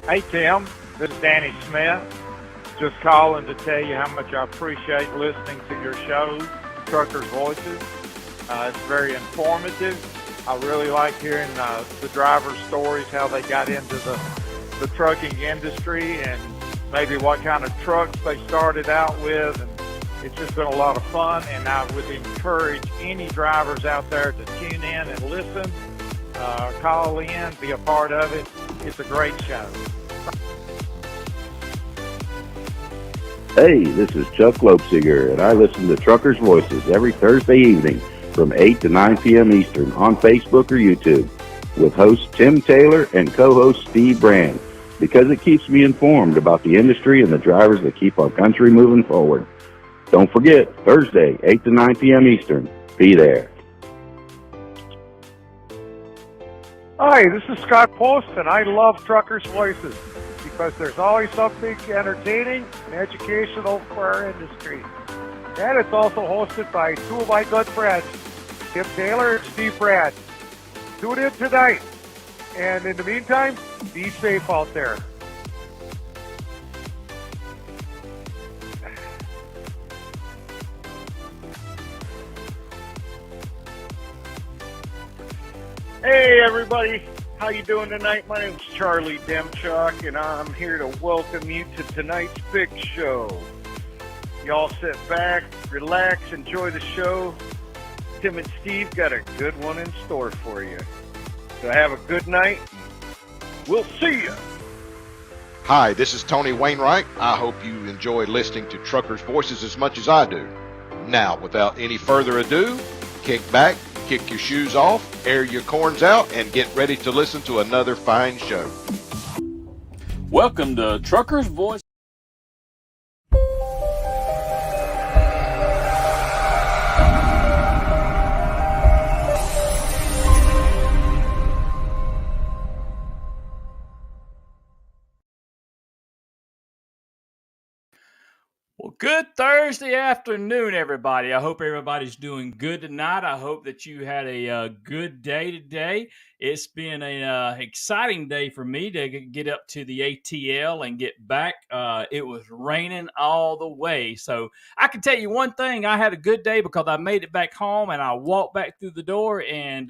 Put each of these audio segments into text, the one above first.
Hey, Tim. This is Danny Smith. Just calling to tell you how much I appreciate listening to your shows, Truckers' Voices. It's very informative. I really like hearing the drivers' stories, how they got into the trucking industry, and maybe what kind of trucks they started out with. And it's just been a lot of fun, and I would encourage any drivers out there to tune in and listen, call in, be a part of it. It's a great show. Hey, this is Chuck Lopesiger, and I listen to Truckers' Voices every Thursday evening from 8 to 9 p.m. Eastern on Facebook or YouTube with host Tim Taylor and co-host Steve Brand, because it keeps me informed about the industry and the drivers that keep our country moving forward. Don't forget, Thursday, 8 to 9 p.m. Eastern. Be there. Hi, this is Scott Post, and I love Truckers' Voices because there's always something entertaining and educational for our industry. And it's also hosted by two of my good friends, Tim Taylor and Steve Brad. Tune in tonight. And in the meantime, be safe out there. Hey everybody, how you doing tonight? My name's Charlie Demchuk, and I'm here to welcome you to tonight's big show. Y'all sit back, relax, enjoy the show. Tim and Steve got a good one in store for you. So have a good night. We'll see you. Hi, this is Tony Wainwright. I hope you enjoy listening to Truckers' Voices as much as I do. Now, without any further ado, kick back, kick your shoes off, air your corns out, and get ready to listen to another fine show. Welcome to Truckers' Voice. Well, good Thursday afternoon, everybody. I hope everybody's doing good tonight. I hope that you had a good day today. It's been an exciting day for me to get up to the ATL and get back. It was raining all the way. So I can tell you one thing. I had a good day because I made it back home and I walked back through the door. And,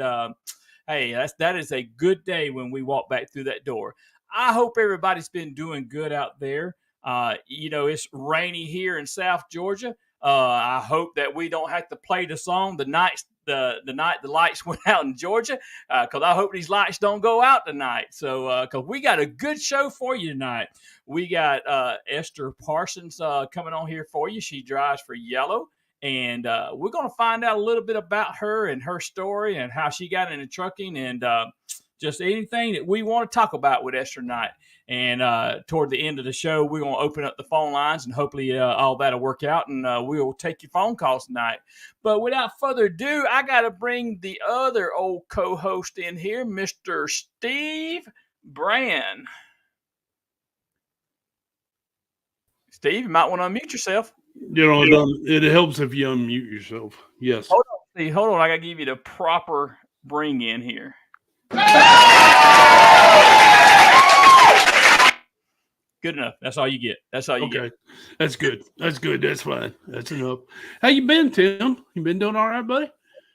hey, that is a good day when we walk back through that door. I hope everybody's been doing good out there. It's rainy here in South Georgia. I hope that we don't have to play the song the night the lights went out in Georgia, because I hope these lights don't go out tonight. So, because we got a good show for you tonight. We got Esther Parsons coming on here for you. She drives for Yellow. And we're going to find out a little bit about her and her story and how she got into trucking and just anything that we want to talk about with Esther tonight. And toward the end of the show, we're going to open up the phone lines, and hopefully all that'll work out, and we'll take your phone calls tonight. But without further ado, I got to bring the other old co-host in here, Mr. Steve Brand. Steve, you might want to unmute yourself. It helps if you unmute yourself. Yes. Hold on, Steve. Hold on. I got to give you the proper bring in here. Good enough. That's all you get. That's all you get. That's good. That's good. That's fine. That's enough. How you been, Tim? You been doing all right, buddy?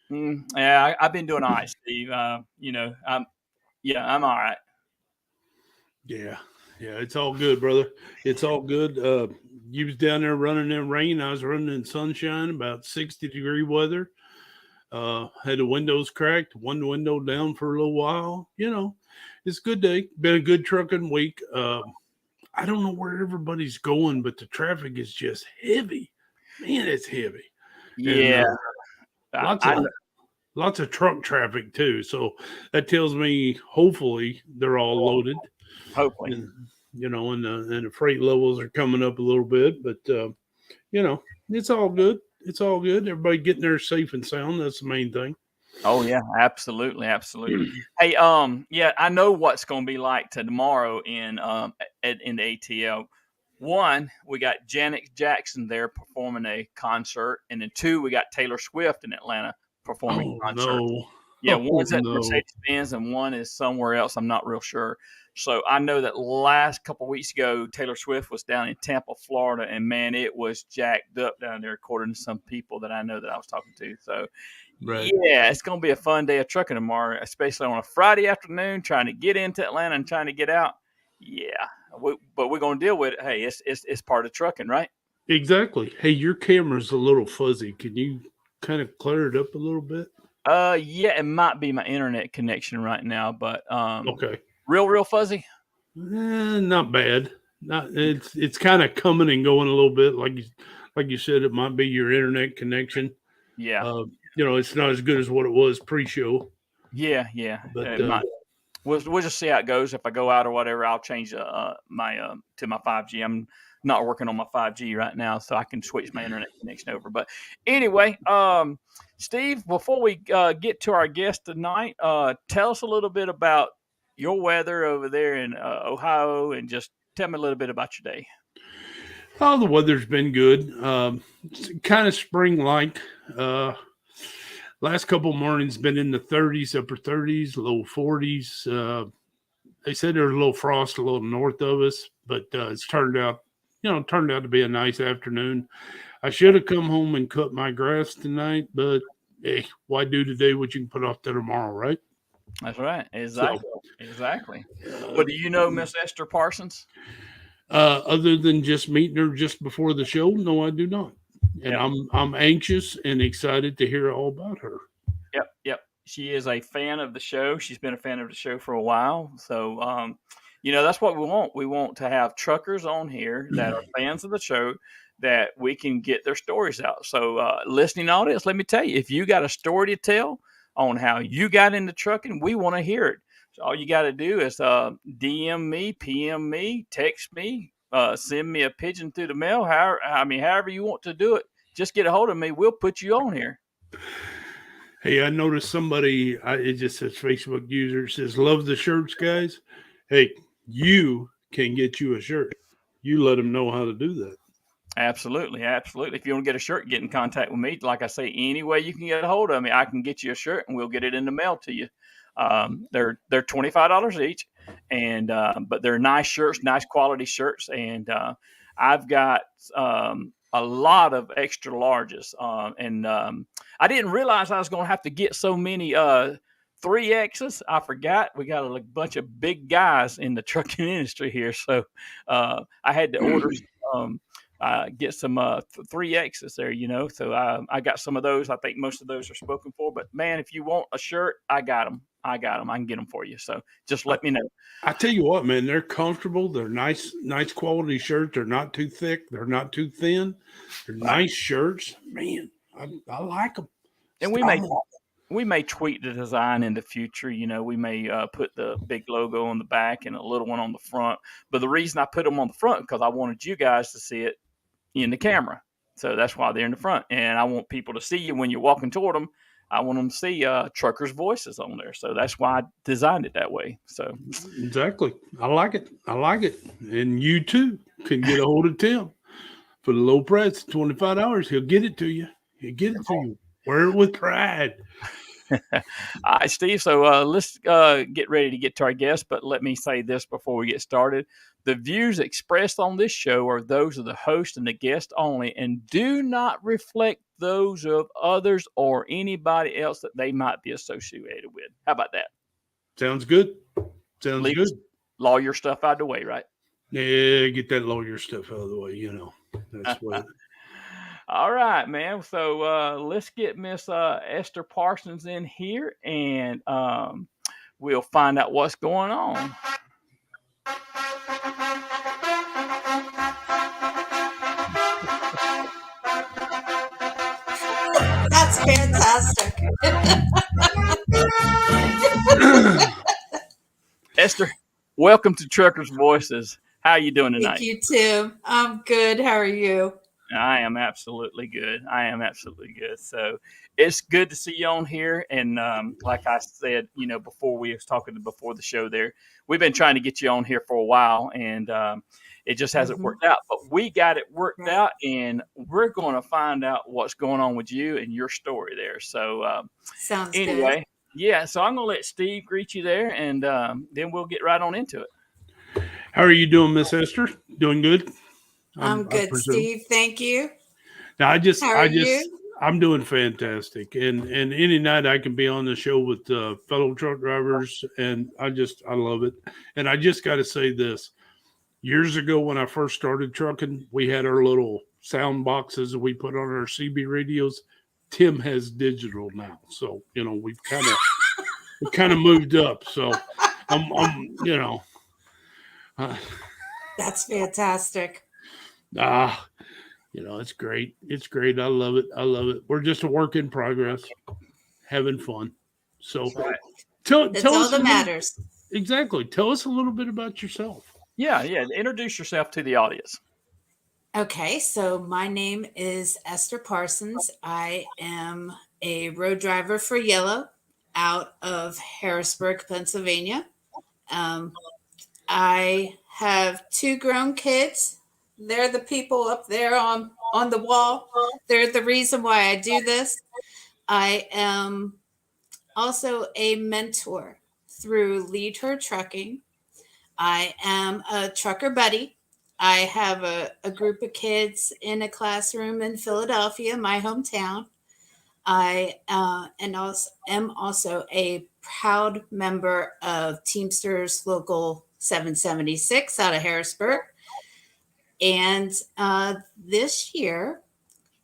Yeah, I've been doing all right, Steve. I'm all right. Yeah, it's all good, brother. It's all good. You was down there running in rain. I was running in sunshine, about 60-degree weather. Had the windows cracked, one window down for a little while. It's a good day. Been a good trucking week. I don't know where everybody's going, but the traffic is just heavy. Man, it's heavy. Yeah. And, lots of truck traffic too. So that tells me hopefully they're all loaded. Hopefully. And the freight levels are coming up a little bit, but it's all good. It's all good. Everybody getting there safe and sound. That's the main thing. Oh yeah, absolutely. Hey, I know what's going to be like tomorrow in the ATL. One, we got Janet Jackson there performing a concert, and then two, we got Taylor Swift in Atlanta performing a concert. No. Yeah, Oh one's at no. Mercedes-Benz and one is somewhere else. I'm not real sure. So I know that last couple of weeks ago, Taylor Swift was down in Tampa, Florida, and man, it was jacked up down there, according to some people that I know that I was talking to. So Right. yeah, it's going to be a fun day of trucking tomorrow, especially on a Friday afternoon, trying to get into Atlanta and trying to get out. Yeah, but we're going to deal with it. Hey, it's part of trucking, right? Exactly. Hey, your camera's a little fuzzy. Can you kind of clear it up a little bit? Yeah, it might be my internet connection right now, but Okay. real fuzzy. Not bad. Not it's kind of coming and going a little bit. Like you said, it might be your internet connection. Yeah, It's not as good as what it was pre-show. yeah. But It might. We'll just see how it goes. If I go out or whatever, I'll change my to my 5G. I'm not working on my 5G right now, so I can switch my internet connection over. But anyway, Steve, before we get to our guest tonight, tell us a little bit about your weather over there in Ohio, and just tell me a little bit about your day. oh, the weather's been good. Kind of spring-like. Last couple mornings been in the 30s, upper 30s, low 40s. They said there's a little frost a little north of us, but it's turned out to be a nice afternoon. I should have come home and cut my grass tonight, but hey, why do today what you can put off to tomorrow, right? That's right. So, Exactly. But do you know Miss Esther Parsons? other than just meeting her just before the show, no, I do not. And Yep. I'm anxious and excited to hear all about her. Yep. She is a fan of the show. She's been a fan of the show for a while. So, that's what we want. We want to have truckers on here that are fans of the show, that we can get their stories out. So, listening audience, let me tell you, if you got a story to tell on how you got into trucking, we want to hear it. So all you got to do is DM me, PM me, text me, send me a pigeon through the mail. However you want to do it, just get a hold of me. We'll put you on here. Hey, I noticed somebody, it just says Facebook user, says, love the shirts, guys. Hey, you can get you a shirt. You let them know how to do that. Absolutely. If you want to get a shirt, get in contact with me. Like I say, any way you can get a hold of me, I can get you a shirt and we'll get it in the mail to you. They're $25 each, and but they're nice shirts, nice quality shirts, and I've got a lot of extra larges, and I didn't realize I was going to have to get so many 3Xs. I forgot we got a bunch of big guys in the trucking industry here, so I had to order get some 3Xs there, so I got some of those. I think most of those are spoken for, but man, if you want a shirt, I got them. I can get them for you. So just let me know. I tell you what, man, they're comfortable. They're nice quality shirts. They're not too thick. They're not too thin. They're nice shirts. Man, I like them. And we may tweak the design in the future. We may put the big logo on the back and a little one on the front. But the reason I put them on the front, because I wanted you guys to see it in the camera. So that's why they're in the front. And I want people to see you when you're walking toward them. I want them to see Truckers' Voices on there. So that's why I designed it that way. So exactly. I like it. And you too can get a hold of Tim for the low price, $25. He'll get it to you. Wear it with pride. All right, Steve. So let's get ready to get to our guest. But let me say this before we get started. The views expressed on this show are those of the host and the guest only, and do not reflect those of others or anybody else that they might be associated with. How about that? Sounds good. Good. Lawyer stuff out of the way, right? Yeah, get that lawyer stuff out of the way. That's what. All right, man. So let's get Miss Esther Parsons in here, and we'll find out what's going on. That's fantastic. Esther, welcome to Truckers' Voices. How are you doing tonight? Thank you, Tim. I'm good. How are you? I am absolutely good. So it's good to see you on here. And like I said, before we was talking before the show there, we've been trying to get you on here for a while, and it just hasn't worked out. But we got it worked out, and we're going to find out what's going on with you and your story there. So sounds anyway, good. Yeah, so I'm going to let Steve greet you there, and then we'll get right on into it. How are you doing, Miss Esther? Doing good? I'm I good, presume. Steve. Thank you. Now, How are you? I'm doing fantastic. And any night I can be on the show with fellow truck drivers, and I love it. And I just got to say this. Years ago, when I first started trucking, we had our little sound boxes that we put on our CB radios. Tim has digital now, so we've kind of moved up. So I'm uh, That's fantastic. it's great. It's great. I love it. I love it. We're just a work in progress, having fun. So Right. tell That's all us that matters. Exactly. Tell us a little bit about yourself. Yeah. Introduce yourself to the audience. Okay, so my name is Esther Parsons. I am a road driver for Yellow out of Harrisburg, Pennsylvania. I have 2 grown kids. They're the people up there on the wall. They're the reason why I do this. I am also a mentor through Lead Her Trucking. I am a trucker buddy. I have a group of kids in a classroom in Philadelphia, my hometown. I am also a proud member of Teamsters Local 776 out of Harrisburg. And this year,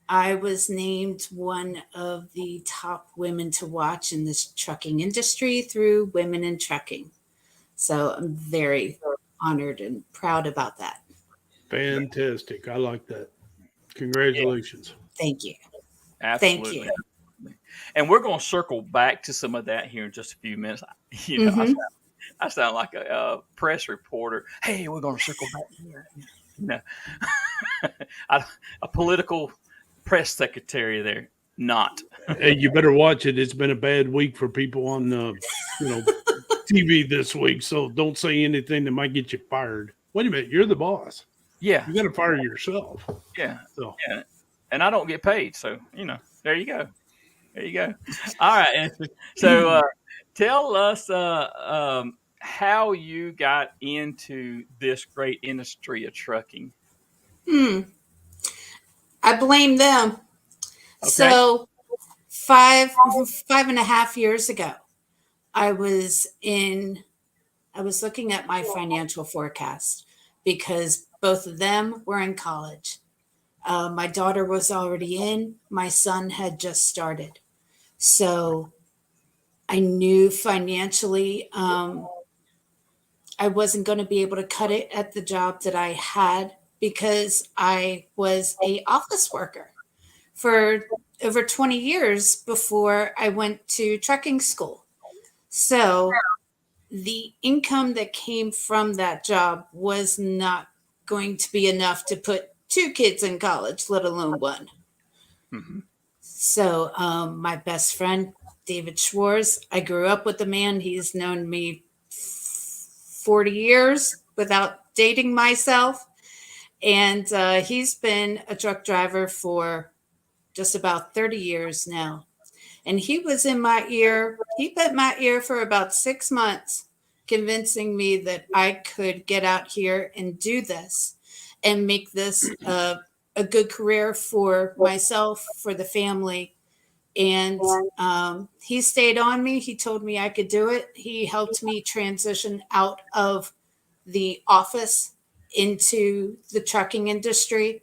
I was named one of the top women to watch in this trucking industry through Women in Trucking. So I'm very honored and proud about that. Fantastic. I like that. Congratulations. Thank you. Absolutely. Thank you. And we're going to circle back to some of that here in just a few minutes. I sound like a press reporter. Hey, we're going to circle back here. A political press secretary there. Not. Hey, you better watch it. It's been a bad week for people on TV this week, so don't say anything that might get you fired. Wait a minute, you're the boss. Yeah. You got to fire yourself. Yeah. So. Yeah. And I don't get paid, so there you go. There you go. All right. So tell us how you got into this great industry of trucking. I blame them. Okay. So 5.5 years ago, I was looking at my financial forecast because both of them were in college. My daughter was already in. My son had just started. So I knew financially I wasn't going to be able to cut it at the job that I had because I was an office worker for over 20 years before I went to trucking school. So the income that came from that job was not going to be enough to put 2 kids in college, let alone one. Mm-hmm. So my best friend, David Schwartz, I grew up with the man. He's known me 40 years without dating myself. And he's been a truck driver for just about 30 years now. And he was in my ear. He bit my ear for about 6 months, convincing me that I could get out here and do this and make this a good career for myself, for the family. And he stayed on me. He told me I could do it. He helped me transition out of the office into the trucking industry.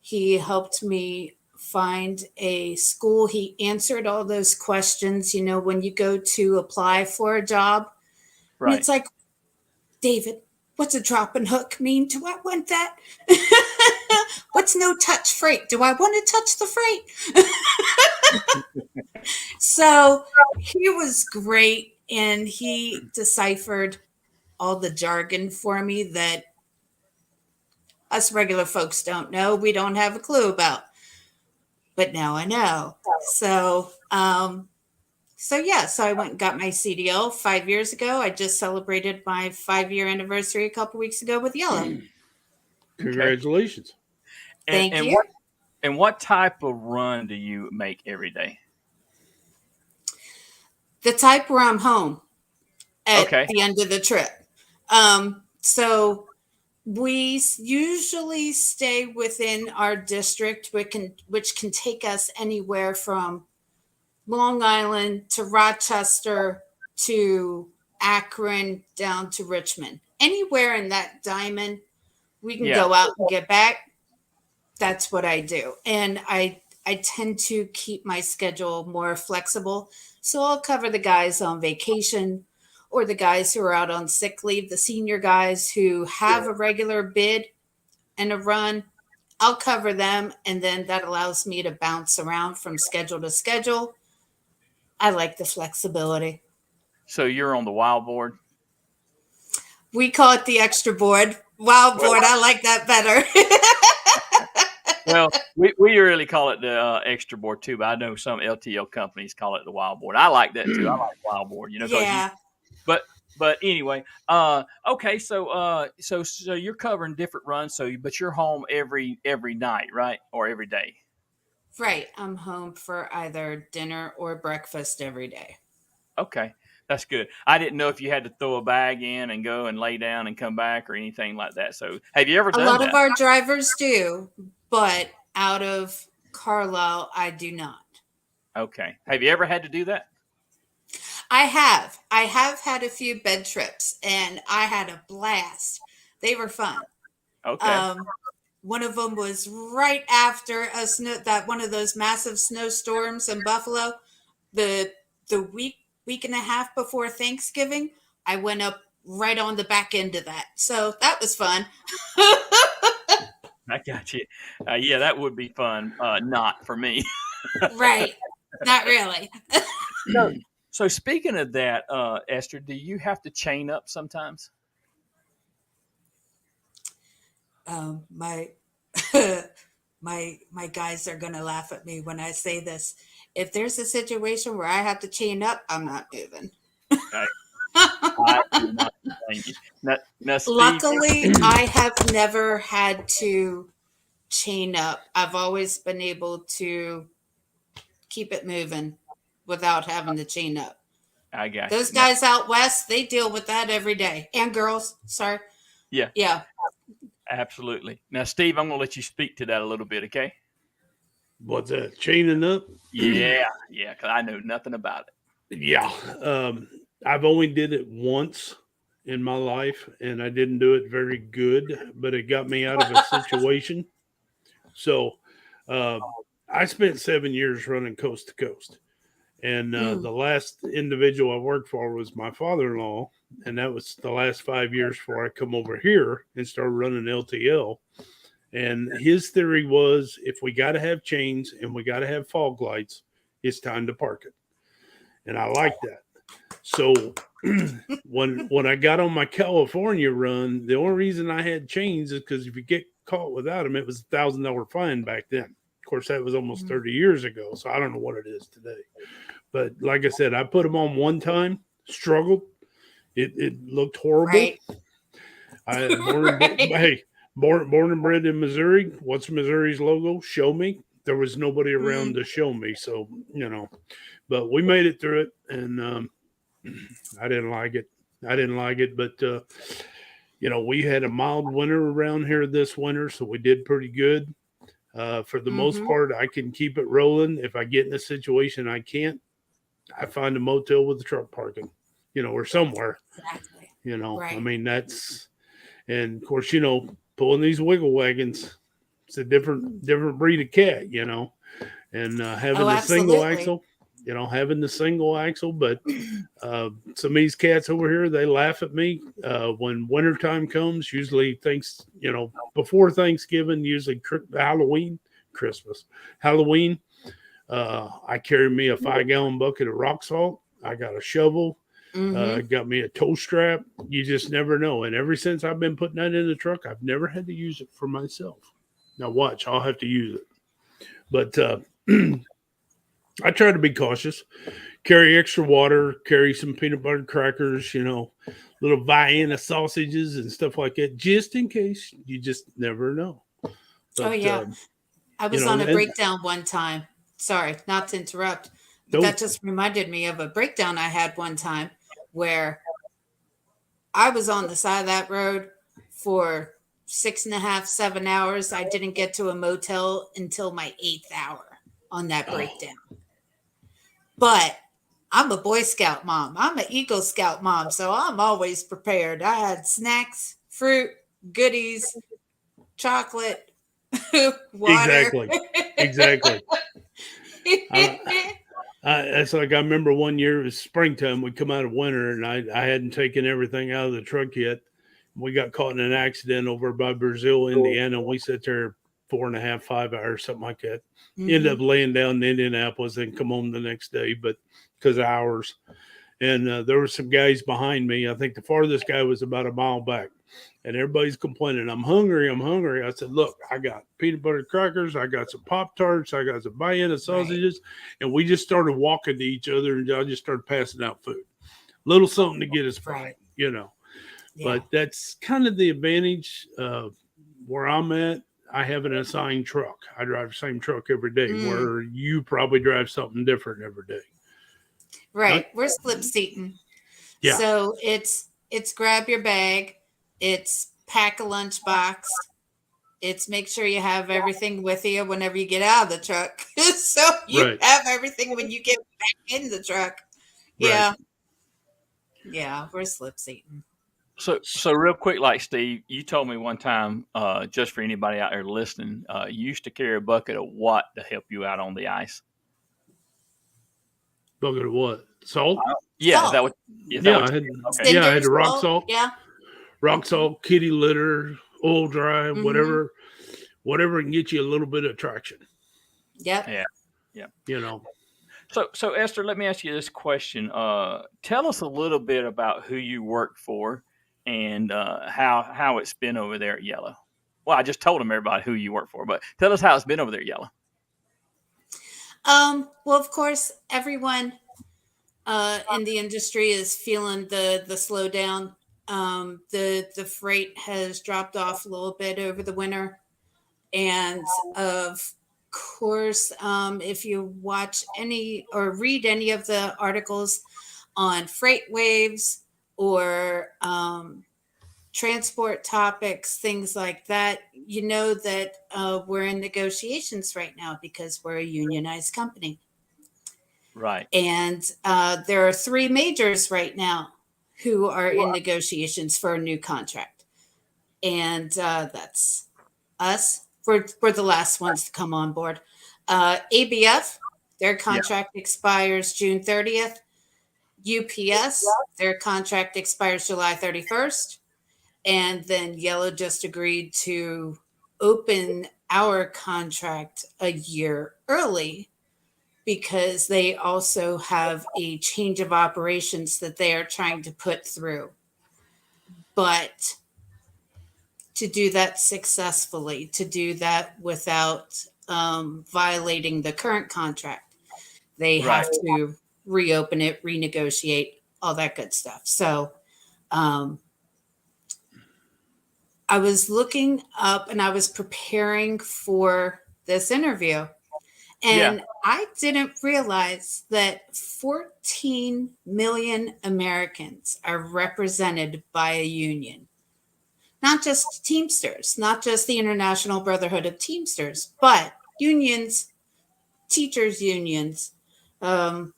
He helped me find a school. He answered all those questions, when you go to apply for a job. Right. And it's like, David, what's a drop and hook mean? Do I want that? What's no touch freight? Do I want to touch the freight? So he was great, and he deciphered all the jargon for me that us regular folks don't know. We don't have a clue about. But now I know. So I went and got my CDL 5 years ago. I just celebrated my 5-year anniversary a couple weeks ago with Yellow. Congratulations. Thank you. What type of run do you make every day? The type where I'm home at Okay. the end of the trip. So we usually stay within our district, which can take us anywhere from Long Island to Rochester to Akron down to Richmond. Anywhere in that diamond, we can Yeah. go out and get back. That's what I do. And I tend to keep my schedule more flexible. So I'll cover the guys on vacation or the guys who are out on sick leave, the senior guys who have a regular bid and a run. I'll cover them. And then that allows me to bounce around from schedule to schedule. I like the flexibility. So you're on the wild board. We call it the extra board. Wild board. I like that better. Well, we really call it the extra board too, but I know some LTL companies call it the wild board. I like that too. I like wild board, Yeah. But anyway, okay. So you're covering different runs. But you're home every night, right, or every day? Right. I'm home for either dinner or breakfast every day. Okay, that's good. I didn't know if you had to throw a bag in and go and lay down and come back or anything like that. So have you ever done A lot that? of our drivers do, but out of Carlisle, I do not. Okay. Have you ever had to do that? I have. I have had a few bed trips, and I had a blast. They were fun. Okay. One of them was right after one of those massive snowstorms in Buffalo. The week and a half before Thanksgiving, I went up right on the back end of that. So that was fun. I got you. Yeah, that would be fun. Not for me. Right. Not really. So speaking of that, Esther, do you have to chain up sometimes? My my guys are gonna laugh at me when I say this. If there's a situation where I have to chain up, I'm not moving. I do not blame you. Now, Steve, Luckily, I have never had to chain up. I've always been able to keep it moving without having to chain up. I got Those you. guys out west, they deal with that every day. And girls, sorry. Yeah. Yeah. Absolutely. Now, Steve, I'm going to let you speak to that a little bit, okay? What's that? Chaining up? Yeah, because I know nothing about it. Yeah. I've only did it once in my life, and I didn't do it very good, but it got me out of a situation. So I spent 7 years running coast to coast. And the last individual I worked for was my father-in-law, and that was the last 5 years before I come over here and started running LTL. And his theory was, if we got to have chains and we got to have fog lights, it's time to park it. And I like that. So when I got on my California run, the only reason I had chains is because if you get caught without them, it was a $1,000 fine back then. Of course, that was almost 30 years ago, so I don't know what it is today. But like I said, I put them on one time, struggled. It looked horrible. Right. Born and bred in Missouri. What's Missouri's logo? Show me. There was nobody around to show me, so but we made it through it, and I didn't like it. But we had a mild winter around here this winter, so we did pretty good. For the most part, I can keep it rolling. If I get in a situation I can't, I find a motel with the truck parking, or somewhere. Exactly. Right. I mean, that's, and of course, pulling these wiggle wagons, it's a different breed of cat, and having the single axle, but some of these cats over here, they laugh at me when wintertime comes, usually before Thanksgiving, usually Halloween, I carry me a 5-gallon bucket of rock salt. I got a shovel, got me a tow strap. You just never know. And ever since I've been putting that in the truck, I've never had to use it for myself. Now watch, I'll have to use it. But I try to be cautious, carry extra water, carry some peanut butter crackers, little Vienna sausages and stuff like that, just in case. You just never know. But, I was on a breakdown one time. Sorry, not to interrupt. That just reminded me of a breakdown I had one time where I was on the side of that road for 6.5, 7 hours. I didn't get to a motel until my 8th hour on that breakdown. But I'm a Boy Scout mom. I'm an Eagle Scout mom, so I'm always prepared. I had snacks, fruit, goodies, chocolate, water. Exactly. It's like I remember one year it was springtime. We'd come out of winter, and I hadn't taken everything out of the truck yet. We got caught in an accident over by Brazil, Indiana. We sat there 4.5, 5 hours, something like that. Ended up laying down in Indianapolis and come home the next day, but because of hours. And there were some guys behind me. I think the farthest guy was about a mile back. And everybody's complaining, I'm hungry. I said, look, I got peanut butter crackers. I got some Pop-Tarts. I got some Vienna sausages. Right. And we just started walking to each other, and I just started passing out food. Little something to get us by, you know. Yeah. But that's kind of the advantage of where I'm at. I have an assigned truck. I drive the same truck every day, where you probably drive something different every day. Right. We're slip seating. Yeah. So it's grab your bag. It's pack a lunchbox. It's make sure you have everything with you whenever you get out of the truck. So you have everything when you get back in the truck. Yeah. Right. Yeah, we're slip seating. So real quick, like Steve, you told me one time, just for anybody out there listening, you used to carry a bucket of what to help you out on the ice? Bucket of what? Salt? Yeah, salt. Is that what? I had the rock salt. Yeah. Rock salt, kitty litter, oil dry, whatever can get you a little bit of traction. Yep. Yeah. You know. So Esther, let me ask you this question. Tell us a little bit about who you work for and how it's been over there at Yellow. Well, I just told them everybody who you work for, but tell us how it's been over there at Yellow. Well, of course, everyone in the industry is feeling the slowdown. The freight has dropped off a little bit over the winter, and of course, if you watch any or read any of the articles on freight waves or transport topics, things like that, you know that we're in negotiations right now because we're a unionized company. Right. And there are 3 majors right now who are in negotiations for a new contract. And that's us. We're the last ones to come on board. ABF, their contract expires June 30th. UPS, their contract expires July 31st. And then Yellow just agreed to open our contract a year early because they also have a change of operations that they are trying to put through. But to do that successfully, to do that without violating the current contract, they have to reopen it, renegotiate, all that good stuff. So I was looking up and I was preparing for this interview. And I didn't realize that 14 million Americans are represented by a union. Not just Teamsters, not just the International Brotherhood of Teamsters, but unions, teachers' unions, other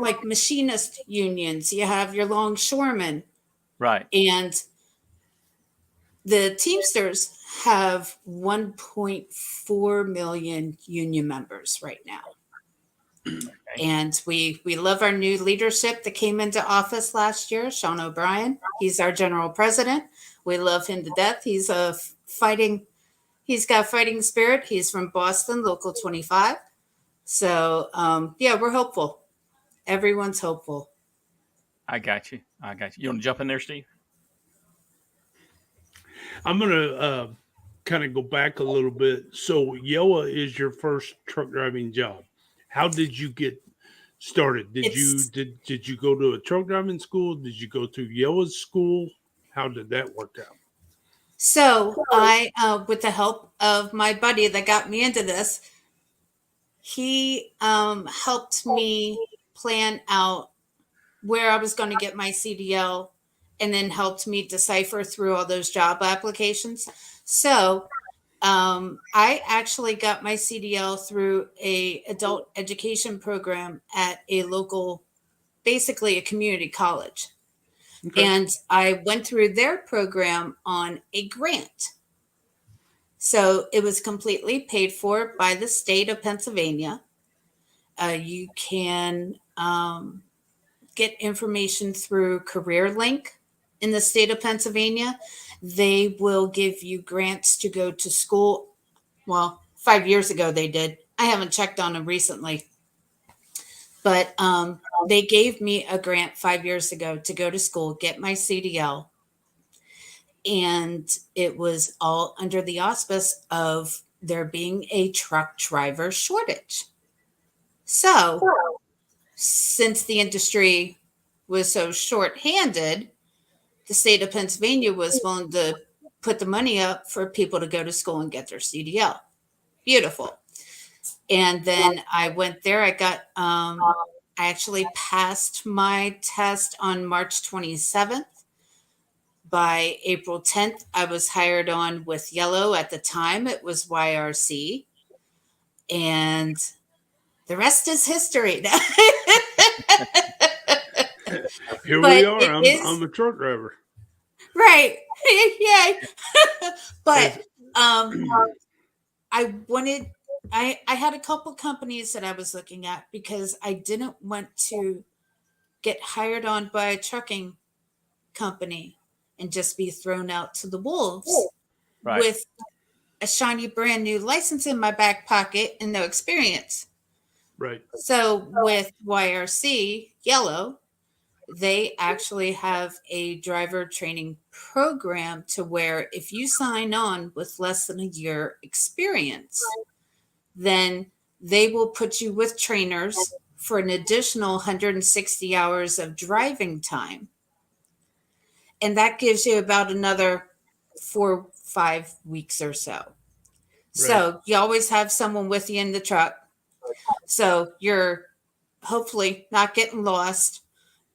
like machinist unions. You have your longshoremen. Right. And the Teamsters have 1.4 million union members right now. Okay. And we love our new leadership that came into office last year, Sean O'Brien. He's our general president. We love him to death. He's got fighting spirit. He's from Boston, Local 25. So, we're hopeful. Everyone's hopeful. I got you. You want to jump in there, Steve? I'm going to kind of go back a little bit. So Yoa is your first truck driving job. How did you get started? Did you go to a truck driving school? Did you go to Yoa's school? How did that work out? So I, with the help of my buddy that got me into this, He helped me plan out where I was going to get my CDL, and then helped me decipher through all those job applications. So I actually got my CDL through a adult education program at a local, basically a community college. Okay. And I went through their program on a grant. So it was completely paid for by the state of Pennsylvania. You can get information through CareerLink in the state of Pennsylvania. They will give you grants to go to school. Well, 5 years ago they did. I haven't checked on them recently. But they gave me a grant 5 years ago to go to school, get my CDL. And it was all under the auspice of there being a truck driver shortage. So, since the industry was so short-handed, the state of Pennsylvania was willing to put the money up for people to go to school and get their CDL. Beautiful. And then I went there. I actually passed my test on March 27th. By April 10th, I was hired on with Yellow. At the time, it was YRC. And the rest is history. Here But we are. it is- I'm a truck driver. Right. Yay. But As- I had a couple companies that I was looking at because I didn't want to get hired on by a trucking company and just be thrown out to the wolves Right. with a shiny brand new license in my back pocket and no experience. Right. So with YRC Yellow, they actually have a driver training program to where if you sign on with less than a year experience, then they will put you with trainers for an additional 160 hours of driving time. And that gives you about another 4-5 weeks or so. So you always have someone with you in the truck. So you're hopefully not getting lost.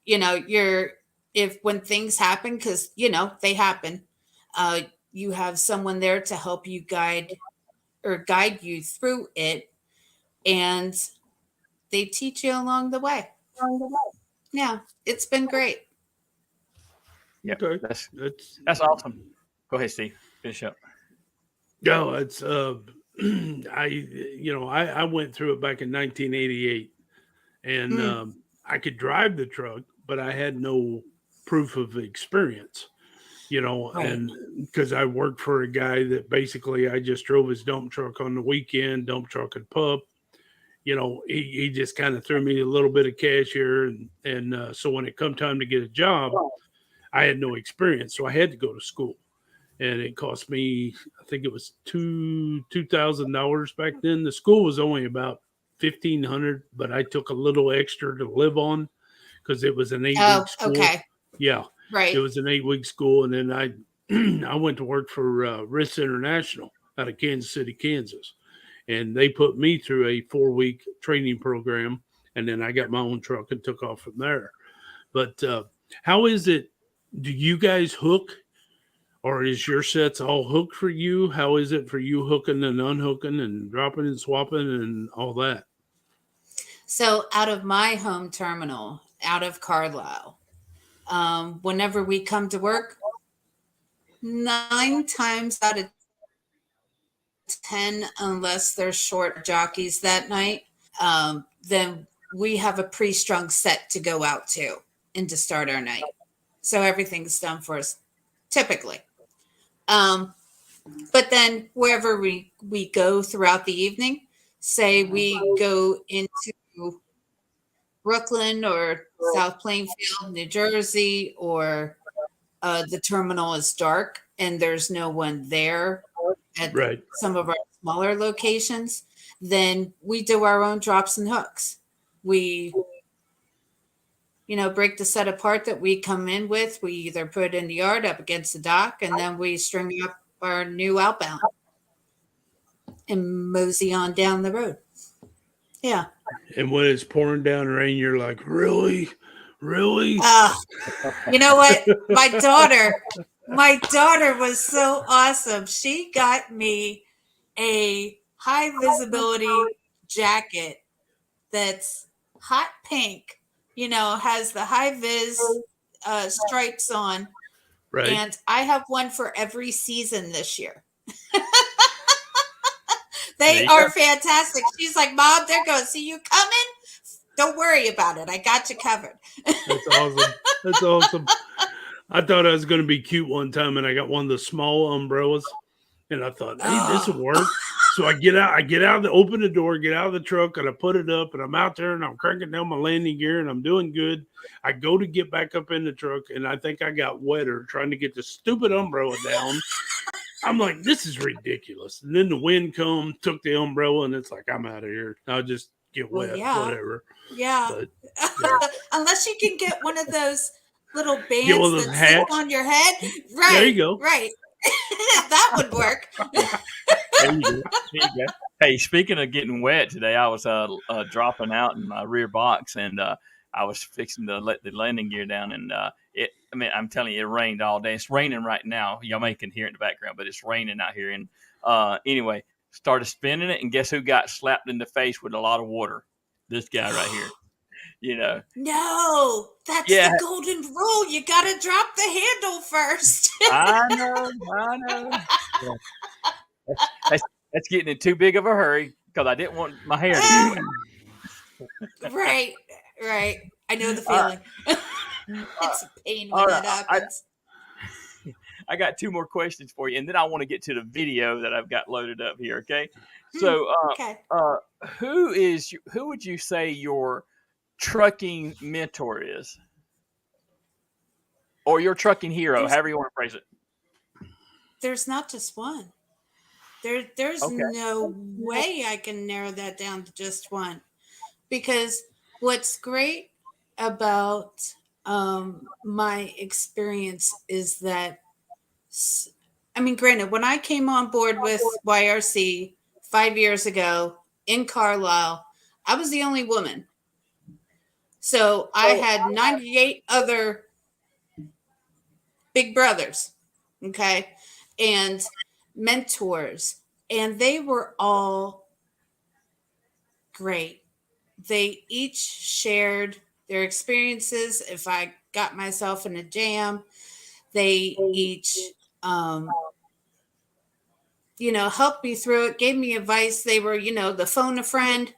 If when things happen, because they happen, you have someone there to help you guide you through it, and they teach you along the way. Yeah, it's been great. Yeah, Okay. that's awesome. Go ahead, Steve. Finish up. No, it's I went through it back in 1988, and I could drive the truck, but I had no proof of experience. Right. And because I worked for a guy that basically I just drove his dump truck on the weekend, dump truck and pup. He just kind of threw me a little bit of cash here, and so when it come time to get a job, I had no experience, so I had to go to school. And it cost me, I think it was $2,000 back then. The school was only about $1,500, but I took a little extra to live on because it was an 8-week school. Okay. Yeah, Right. it was an 8-week school, and then I went to work for RIS International out of Kansas City, Kansas, and they put me through a 4-week training program, and then I got my own truck and took off from there. But how is it? Do you guys hook? Or is your sets all hooked for you? How is it for you hooking and unhooking and dropping and swapping and all that? So out of my home terminal, out of Carlisle, whenever we come to work, 9 times out of 10, unless there's short jockeys that night, then we have a pre-strung set to go out to and to start our night. So everything's done for us, typically. But then wherever we go throughout the evening, say we go into Brooklyn or South Plainfield, New Jersey, or the terminal is dark and there's no one there at some of our smaller locations, then we do our own drops and hooks. We break the set apart that we come in with. We either put it in the yard up against the dock, and then we string up our new outbound and mosey on down the road. Yeah. And when it's pouring down rain, you're like, really? Really? You know what? My daughter was so awesome. She got me a high visibility jacket that's hot pink, has the high vis stripes on. Right. And I have one for every season this year. They are fantastic. She's like, Mom, they're going to see you coming. Don't worry about it. I got you covered. That's awesome. That's awesome. I thought I was going to be cute one time, and I got one of the small umbrellas, and I thought, hey, this will work. So I get out, open the door, get out of the truck, and I put it up, and I'm out there, and I'm cranking down my landing gear, and I'm doing good. I go to get back up in the truck, and I think I got wetter trying to get the stupid umbrella down. I'm like, this is ridiculous. And then the wind come, took the umbrella, and it's like, I'm out of here. I'll just get wet, whatever. Yeah. But, unless you can get one of those little bands that stick on your head. Right. There you go. Right. That would work. There you go. Hey, speaking of getting wet today, I was dropping out in my rear box, and I was fixing to let the landing gear down, and I'm telling you, it rained all day. It's raining right now. Y'all may can hear it in the background, but it's raining out here. And anyway, started spinning it, and guess who got slapped in the face with a lot of water? This guy right here. No, that's the golden rule. You got to drop the handle first. I know. Yeah. That's getting in too big of a hurry because I didn't want my hair to go. Right. I know the feeling. It's a pain when that happens. I got two more questions for you, and then I want to get to the video that I've got loaded up here. Okay. So, who would you say your trucking mentor is, or your trucking hero, however you want to phrase it? There's not just one. There's no way I can narrow that down to just one, because what's great about my experience is that, granted, when I came on board with YRC 5 years ago in Carlisle, I was the only woman. So I had 98 other big brothers, okay, and mentors, and they were all great. They each shared their experiences. If I got myself in a jam, they each, helped me through it, gave me advice. They were, the phone a friend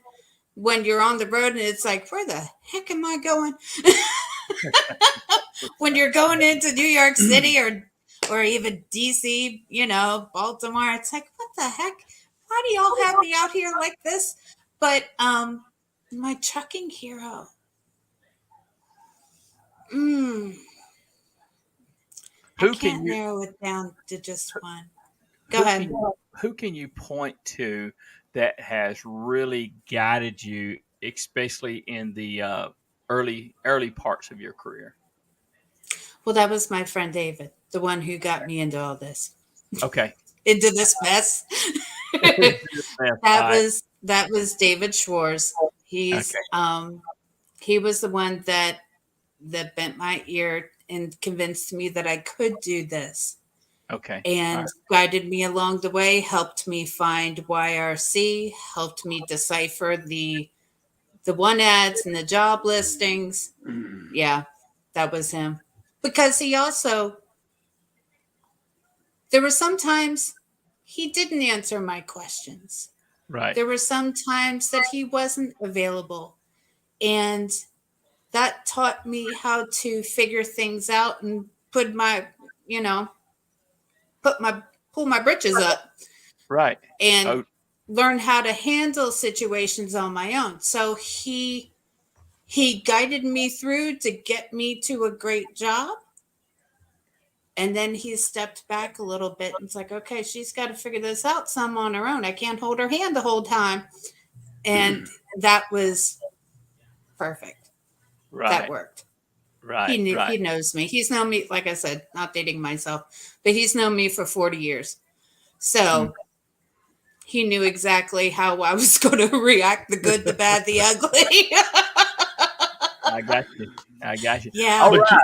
when you're on the road and it's like, where the heck am I going? When you're going into New York City or even DC, Baltimore, it's like, what the heck? Why do y'all have me out here like this? But my trucking hero. I can't narrow it down to just one. Go ahead. Who can you point to that has really guided you, especially in the early parts of your career? Well, that was my friend David, the one who got me into all this. Okay. Into this mess. That was David Schwartz. He's he was the one that bent my ear and convinced me that I could do this. Okay. And guided me along the way, helped me find YRC, helped me decipher the one ads and the job listings. Yeah, that was him. Because he also, there were some times he didn't answer my questions. Right. There were some times that he wasn't available. And that taught me how to figure things out and pull my britches up. Right. And learn how to handle situations on my own. So he guided me through to get me to a great job. And then he stepped back a little bit and it's like, okay, she's got to figure this out some on her own. I can't hold her hand the whole time. And that was perfect. Right. That worked. Right. He knows me. He's known me, like I said, not dating myself, but he's known me for 40 years. So He knew exactly how I was going to react, the good, the bad, the ugly. I got you. I got you. Yeah. All But right.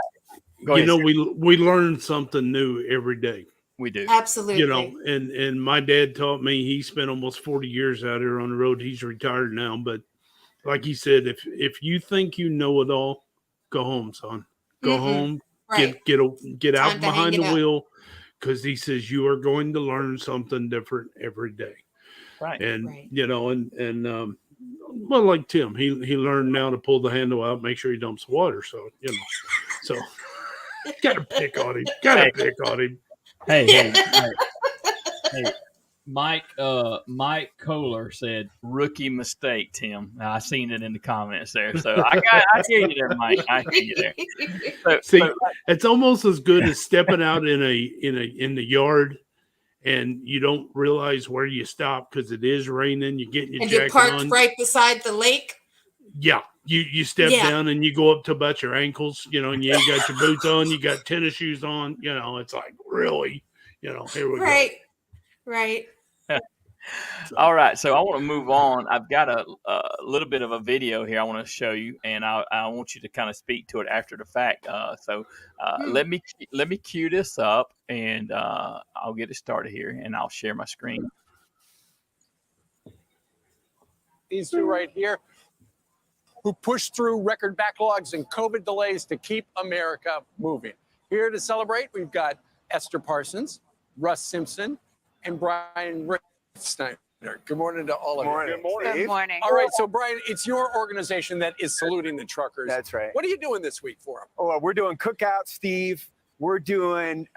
Go ahead, sir. we learn something new every day. We do. Absolutely. And my dad taught me. He spent almost 40 years out here on the road. He's retired now, but like he said, if you think you know it all, go home, son. Go home, Right. get Time out to behind hang the it up. wheel, because he says you are going to learn something different every day. Right. And Right. well, like Tim, he learned now to pull the handle out, make sure he dumps water. So so gotta pick on him. Pick on him. Hey. Mike Kohler said rookie mistake, Tim. I seen it in the comments there. So I hear you there, Mike. I hear you there. See, it's almost as good as stepping out in the yard and you don't realize where you stop because it is raining. You get your And jacket you parked on. right beside the lake. Yeah, you step down and you go up to about your ankles, and you ain't got your boots on. You got tennis shoes on. It's like, really, here we go. Right. All right, so I want to move on. I've got a little bit of a video here I want to show you, and I want you to kind of speak to it after the fact. Let me cue this up, and I'll get it started here, and I'll share my screen. These two right here, who pushed through record backlogs and COVID delays to keep America moving. Here to celebrate, we've got Esther Parsons, Russ Simpson, and Brian Snyder. Good morning to all of you. Good morning. Good morning. All right, so Brian, it's your organization that is saluting the truckers. That's right. What are you doing this week for them? Oh, we're doing cookouts, Steve. We're doing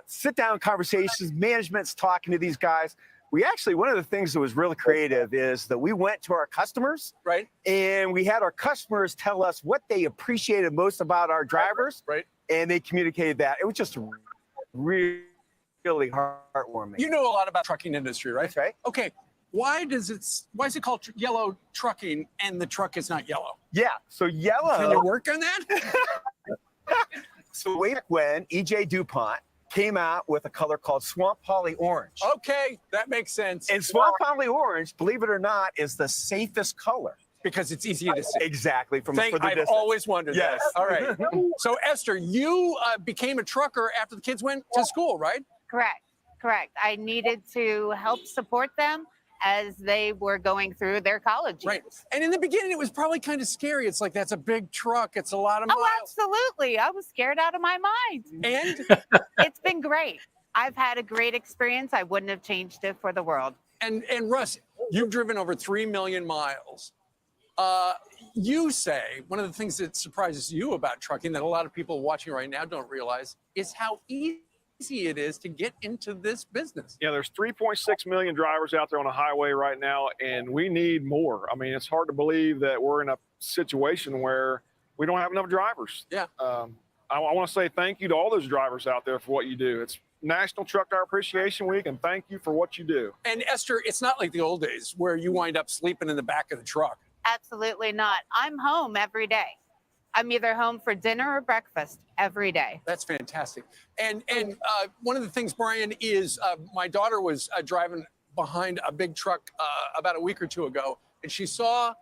sit-down conversations. Management's talking to these guys. We actually, one of the things that was really creative is that we went to our customers, right? And we had our customers tell us what they appreciated most about our drivers, right? And they communicated that. It was just really heartwarming. You know a lot about trucking industry, right? That's right. Okay. Why is it called yellow trucking and the truck is not yellow? Yeah. So yellow. Can you work on that? So way back when EJ DuPont came out with a color called Swamp Holly Orange. Okay, that makes sense. And Swamp Holly Orange, believe it or not, is the safest color. Because it's easy to see. Exactly. For the I've distance. always wondered Yes. that. All right. So, Esther, you became a trucker after the kids went to school, right? Correct. I needed to help support them as they were going through their college years. Right. And in the beginning, it was probably kind of scary. It's like, that's a big truck. It's a lot of miles. Oh, absolutely. I was scared out of my mind. And? It's been great. I've had a great experience. I wouldn't have changed it for the world. And Russ, you've driven over 3 million miles. You say one of the things that surprises you about trucking that a lot of people watching right now don't realize is how easy it is to get into this business. Yeah, there's 3.6 million drivers out there on the highway right now, and we need more. I mean, it's hard to believe that we're in a situation where we don't have enough drivers. Yeah. I want to say thank you to all those drivers out there for what you do. It's National Truck Driver Appreciation Week, and thank you for what you do. And Esther, it's not like the old days where you wind up sleeping in the back of the truck. Absolutely not. I'm home every day. I'm either home for dinner or breakfast every day. That's fantastic. And one of the things, Brian, is my daughter was driving behind a big truck about a week or two ago, and she saw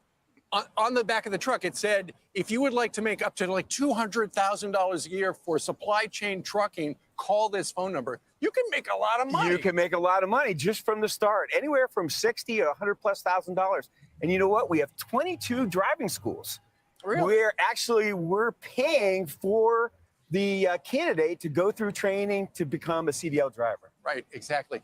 on the back of the truck, it said, if you would like to make up to like $200,000 a year for supply chain trucking, call this phone number. You can make a lot of money. You can make a lot of money just from the start, anywhere from $60,000 to $100,000+. And you know what? We have 22 driving schools. Really? We're paying for the candidate to go through training to become a CDL driver. Right, exactly.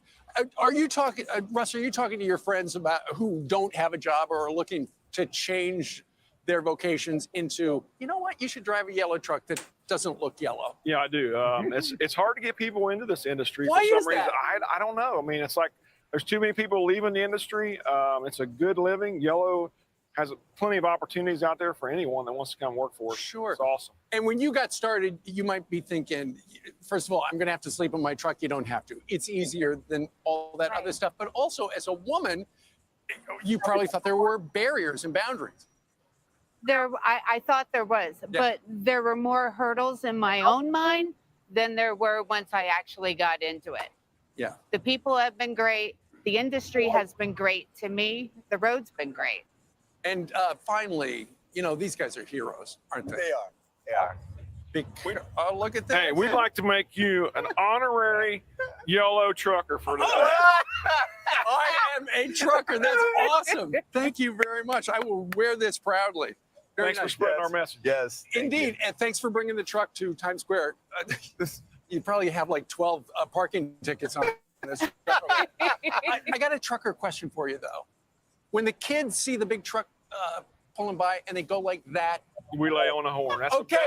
Are you talking, Russ, are you talking to your friends about who don't have a job or are looking to change their vocations into, you know what, you should drive a yellow truck that doesn't look yellow? Yeah, I do. It's hard to get people into this industry. Why for is some reason. that? I don't know. I mean, it's like there's too many people leaving the industry. It's a good living. Yellow has plenty of opportunities out there for anyone that wants to come work for us. Sure. It's awesome. And when you got started, you might be thinking, first of all, I'm going to have to sleep in my truck. You don't have to. It's easier than all that other stuff. But also, as a woman, you probably thought there were barriers and boundaries. I thought there was, but there were more hurdles in my own mind than there were once I actually got into it. Yeah. The people have been great. The industry has been great to me. The road's been great. And finally, these guys are heroes, aren't they? They are. They are. Oh, look at that. Hey, we'd like to make you an honorary YOLO trucker for today. I am a trucker. That's awesome. Thank you very much. I will wear this proudly. Very Thanks for nice. spreading our message. Yes. Indeed. And thanks for bringing the truck to Times Square. You probably have like 12 parking tickets on this. I got a trucker question for you, though. When the kids see the big truck pulling by and they go like that, We lay on a horn. That's okay.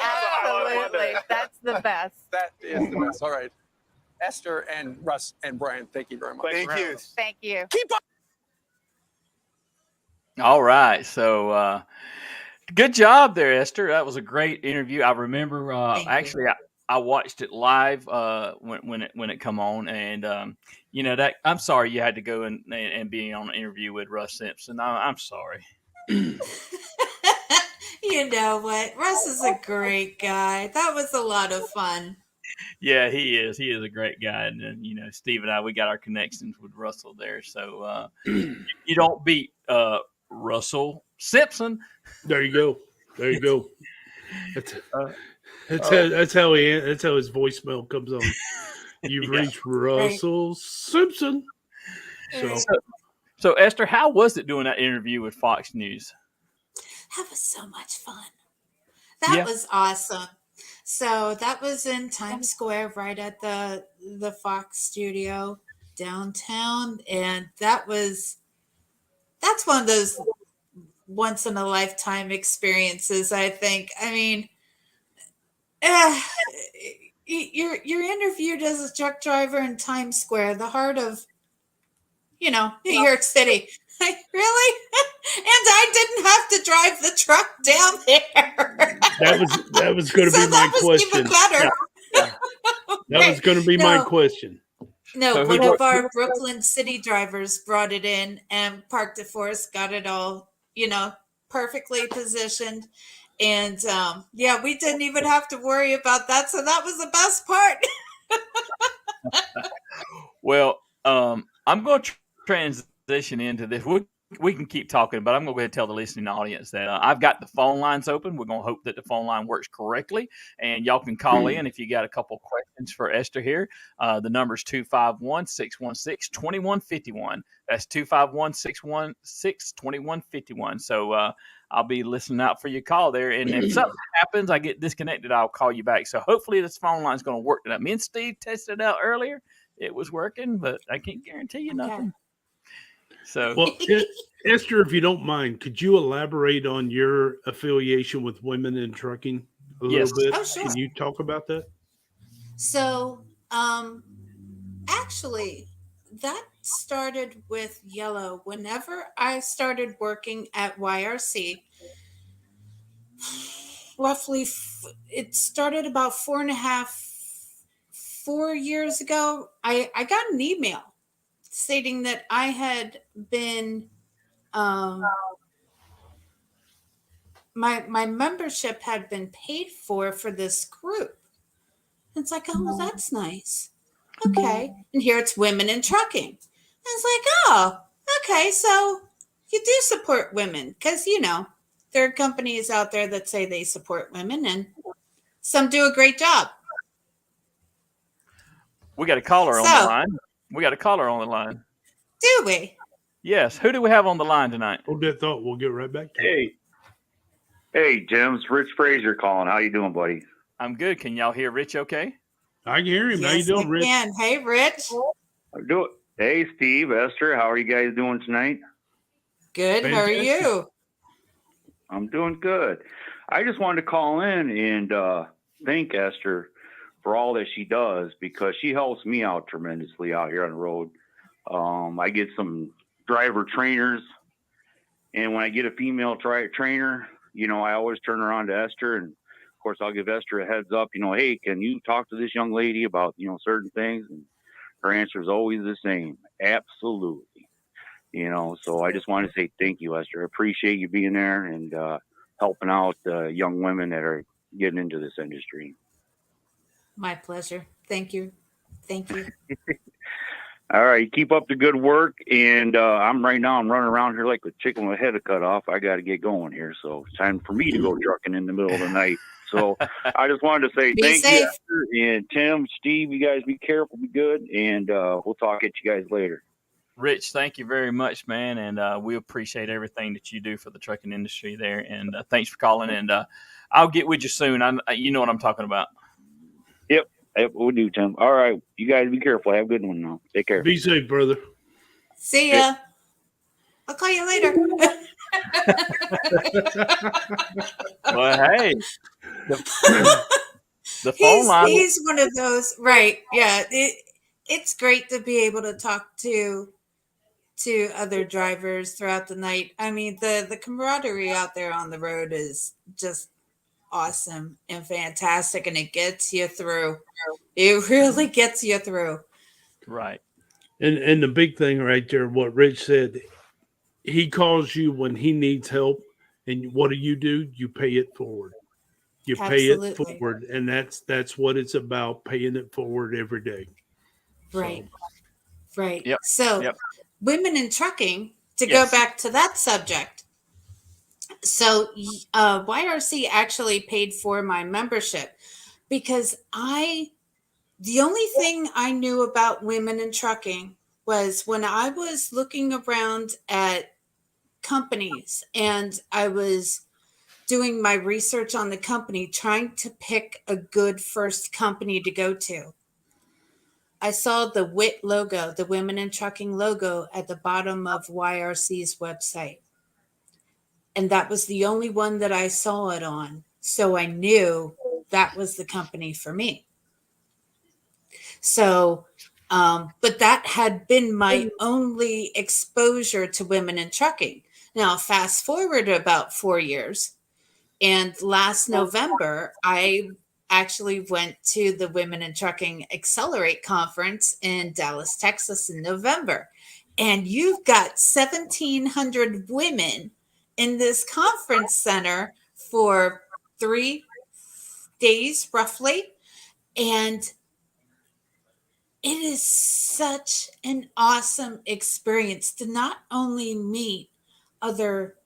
Absolutely. That's the best. That is the best. All right. Esther and Russ and Brian, thank you very much. Thank you. Thank you. Keep up. All right. So good job there, Esther. That was a great interview. I remember actually I watched it live when it come on, and that I'm sorry you had to go and be on an interview with Russ Simpson. I'm sorry. You know what? Russ is a great guy. That was a lot of fun. Yeah, he is. He is a great guy, and then Steve and I, we got our connections with Russell there. So you don't beat Russell Simpson. There you go. There you go. That's how his voicemail comes on. You've reached Russell Simpson. So Esther, how was it doing that interview with Fox News? That was so much fun. That was awesome. So that was in Times Square, right at the Fox studio downtown, and that's one of those once in a lifetime experiences, I think. I mean, you're interviewed as a truck driver in Times Square, the heart of New York City. Really? And I didn't have to drive the truck down there. That was going to be my question. Even better. That was going to be my question. No, one of our Brooklyn City drivers brought it in and parked it for us, got it all, perfectly positioned. And we didn't even have to worry about that. So that was the best part. Well, I'm going to transition into this. We can keep talking, but I'm going to go ahead and tell the listening audience that I've got the phone lines open. We're going to hope that the phone line works correctly, and y'all can call in if you got a couple questions for Esther here. The number is 251-616-2151. That's 251-616-2151. So I'll be listening out for your call there, and if something happens, I get disconnected, I'll call you back. So hopefully this phone line is going to work tonight. Me and Steve tested it out earlier. It was working, but I can't guarantee you nothing. So, well, Esther, if you don't mind, could you elaborate on your affiliation with Women in Trucking a little bit? Oh, sure. Can you talk about that? So, actually, that started with Yellow. Whenever I started working at YRC, roughly, it started about 4 years ago. I got an email stating that I had been, my membership had been paid for this group. It's like, oh, that's nice. Okay. And here it's Women in Trucking. And it's like, oh, okay. So you do support women because, there are companies out there that say they support women and some do a great job. We got a caller on the line. Do we? Yes. Who do we have on the line tonight? Hold that thought. We'll get right back to it. Hey, Jim. It's Rich Fraser calling. How you doing, buddy? I'm good. Can y'all hear Rich okay? I can hear him. Yes, how you doing, I Rich? can. Hey, Rich. I'm doing. Hey, Steve, Esther. How are you guys doing tonight? Good. Fantastic. How are you? I'm doing good. I just wanted to call in and thank Esther for all that she does because she helps me out tremendously out here on the road. I get some driver trainers, and when I get a female trainer, I always turn around to Esther, and of course I'll give Esther a heads up, hey, can you talk to this young lady about, certain things? And her answer is always the same. Absolutely. So I just want to say thank you, Esther. I appreciate you being there and helping out young women that are getting into this industry. My pleasure. Thank you. All right, keep up the good work. And I'm running around here like a chicken with a head cut off. I got to get going here. So it's time for me to go trucking in the middle of the night. So I just wanted to say Be thank safe. you, Esther, and Tim, Steve. You guys be careful, be good, and we'll talk at you guys later. Rich, thank you very much, man, and we appreciate everything that you do for the trucking industry there. And thanks for calling. And I'll get with you soon. You know what I'm talking about. Yep, we'll do, Tim. All right, you guys be careful. Have a good one now. Take care. Be safe, brother. See ya. I'll call you later. Well, hey, the phone line. He's one of those, right? Yeah, it's great to be able to talk to other drivers throughout the night. I mean, the camaraderie out there on the road is just awesome and fantastic, and it gets you through. It really gets you through. Right. And the big thing right there, what Rich said, he calls you when he needs help, and what do? You pay it forward. You pay it Absolutely. forward, and that's what it's about, paying it forward every day. Right. So. Right. Yep. So Yep. women in trucking, to Yes. go back to that subject. So YRC actually paid for my membership because the only thing I knew about women in trucking was when I was looking around at companies and I was doing my research on the company, trying to pick a good first company to go to. I saw the WIT logo, the Women in Trucking logo, at the bottom of YRC's website. And that was the only one that I saw it on. So I knew that was the company for me. So, but that had been my only exposure to women in trucking. Now, fast forward about 4 years, and last November, I actually went to the Women in Trucking Accelerate conference in Dallas, Texas in November. And you've got 1,700 women in this conference center for 3 days, roughly. And it is such an awesome experience to not only meet other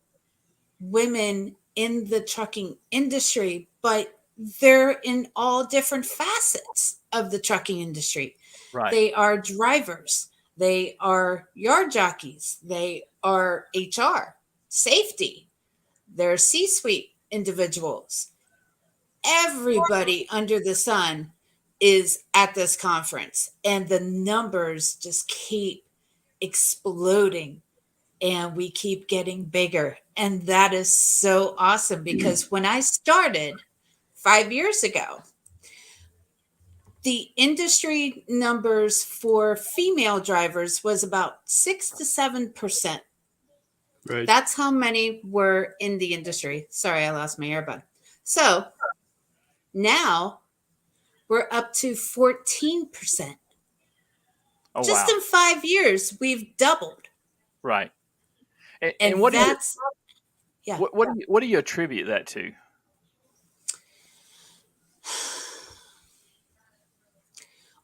women in the trucking industry, but they're in all different facets of the trucking industry. Right. They are drivers, they are yard jockeys, they are HR, safety, they're C-suite individuals. Everybody under the sun is at this conference, and the numbers just keep exploding, and we keep getting bigger. And that is so awesome because when I started 5 years ago, the industry numbers for female drivers was about 6 to 7%. Right. That's how many were in the industry. Sorry, I lost my earbud. So now we're up to 14%. Oh, Just wow. in 5 years, we've doubled. Right. And what that's, do you, what do you attribute that to?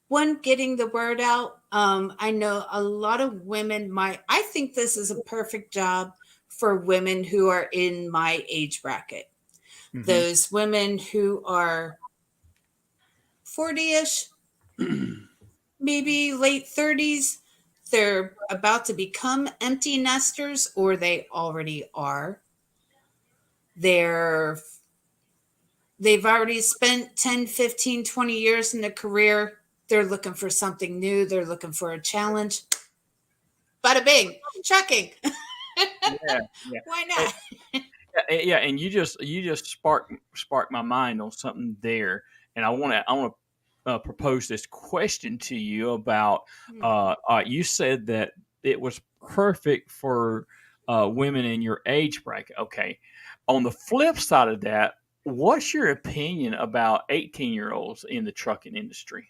One, getting the word out. I know a lot of women I think this is a perfect job for women who are in my age bracket. Mhm. Those women who are 40-ish, maybe late 30s, they're about to become empty nesters, or they already are. They've already spent 10, 15, 20 years in a career. They're looking for something new. They're looking for a challenge. Bada bing, trucking. Yeah. Why not? Yeah, and you just sparked my mind on something there, and I want to propose this question to you about. You said that it was perfect for women in your age bracket. Okay, on the flip side of that, what's your opinion about 18-year-olds in the trucking industry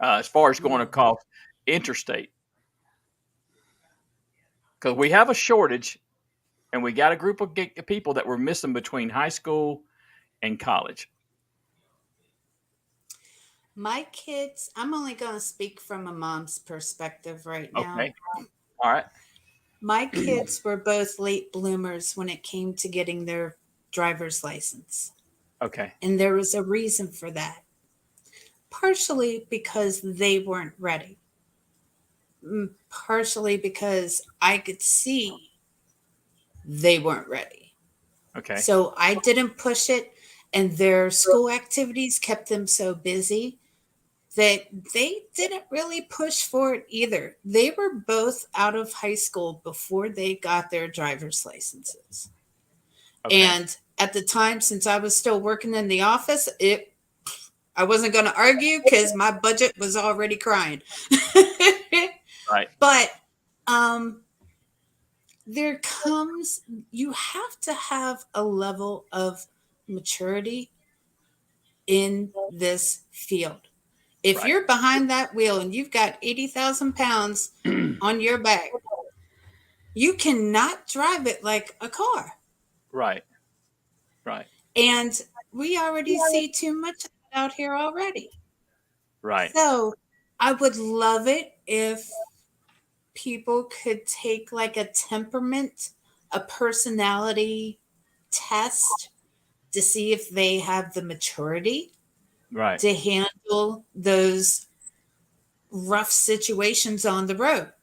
as far as going across interstate? Because we have a shortage. And we got a group of people that were missing between high school and college. My kids, I'm only going to speak from a mom's perspective right now. Okay. All right. My kids were both late bloomers when it came to getting their driver's license. Okay. And there was a reason for that. Partially because they weren't ready. Partially because I could see they weren't ready. Okay. So I didn't push it, and their school activities kept them so busy that they didn't really push for it either. They were both out of high school before they got their driver's licenses. Okay. And at the time, since I was still working in the office, I wasn't going to argue because my budget was already crying. Right. But you have to have a level of maturity in this field. If Right. you're behind that wheel and you've got 80,000 pounds on your back, you cannot drive it like a car. Right. Right. And we already see too much of that out here already. Right. So I would love it if people could take like a temperament, a personality test to see if they have the maturity Right. to handle those rough situations on the road,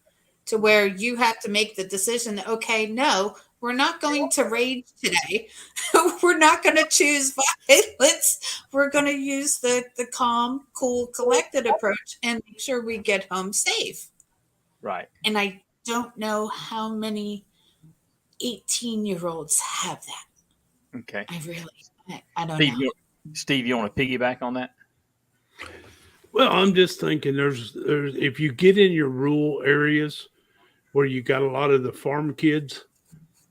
to where you have to make the decision, okay, no, we're not going to rage today. We're not going to choose violence. We're going to use the calm, cool, collected approach and make sure we get home safe. Right. And I don't know how many 18-year-olds have that. Okay. I don't Steve, know. Steve, you want to piggyback on that? Well, I'm just thinking there's if you get in your rural areas where you got a lot of the farm kids,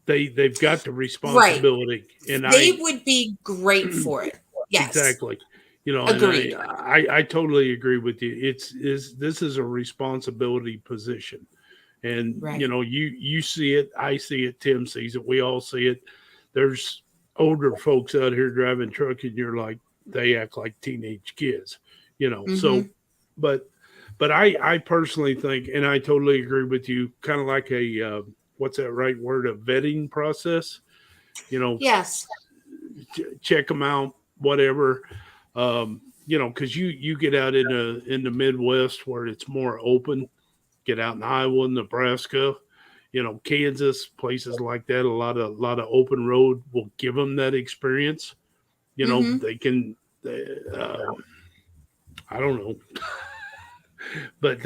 they've got the responsibility, and they would be great for it. Yes, exactly. You know, agreed. And I totally agree with you. This is a responsibility position, and Right. you know, you see it, I see it, Tim sees it, we all see it. There's older folks out here driving truck, and you're like, they act like teenage kids, you know. So, but I personally think, and I totally agree with you, kind of like a what's that right word? A vetting process, you know. Yes. Check them out, whatever. You know, because you get out in the Midwest where it's more open. Get out in Iowa, Nebraska, you know, Kansas, places like that. A lot of open road will give them that experience. You know, they can. I don't know, but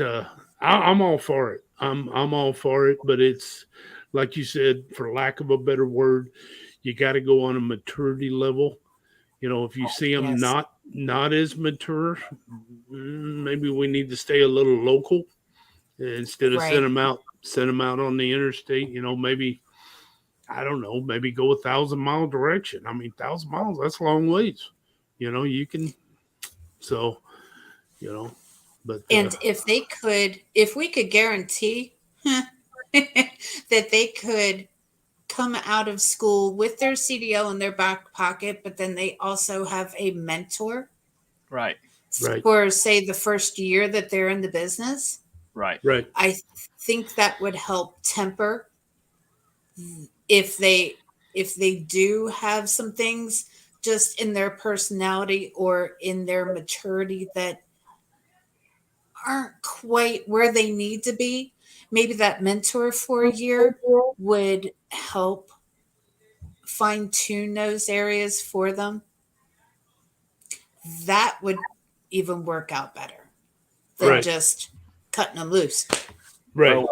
I'm all for it. I'm all for it. But it's like you said, for lack of a better word, you got to go on a maturity level. You know, if you see them not as mature, maybe we need to stay a little local instead of send them out on the interstate. You know, maybe I don't know, maybe go 1,000-mile direction. I mean, 1,000 miles, that's a long ways. You know, you can. So, you know, but and if we could guarantee that they could come out of school with their CDL in their back pocket, but then they also have a mentor, right, for say the first year that they're in the business, right. I think that would help temper if they do have some things just in their personality or in their maturity that aren't quite where they need to be. Maybe that mentor for a year would help fine tune those areas for them. That would even work out better than just cutting them loose. Right.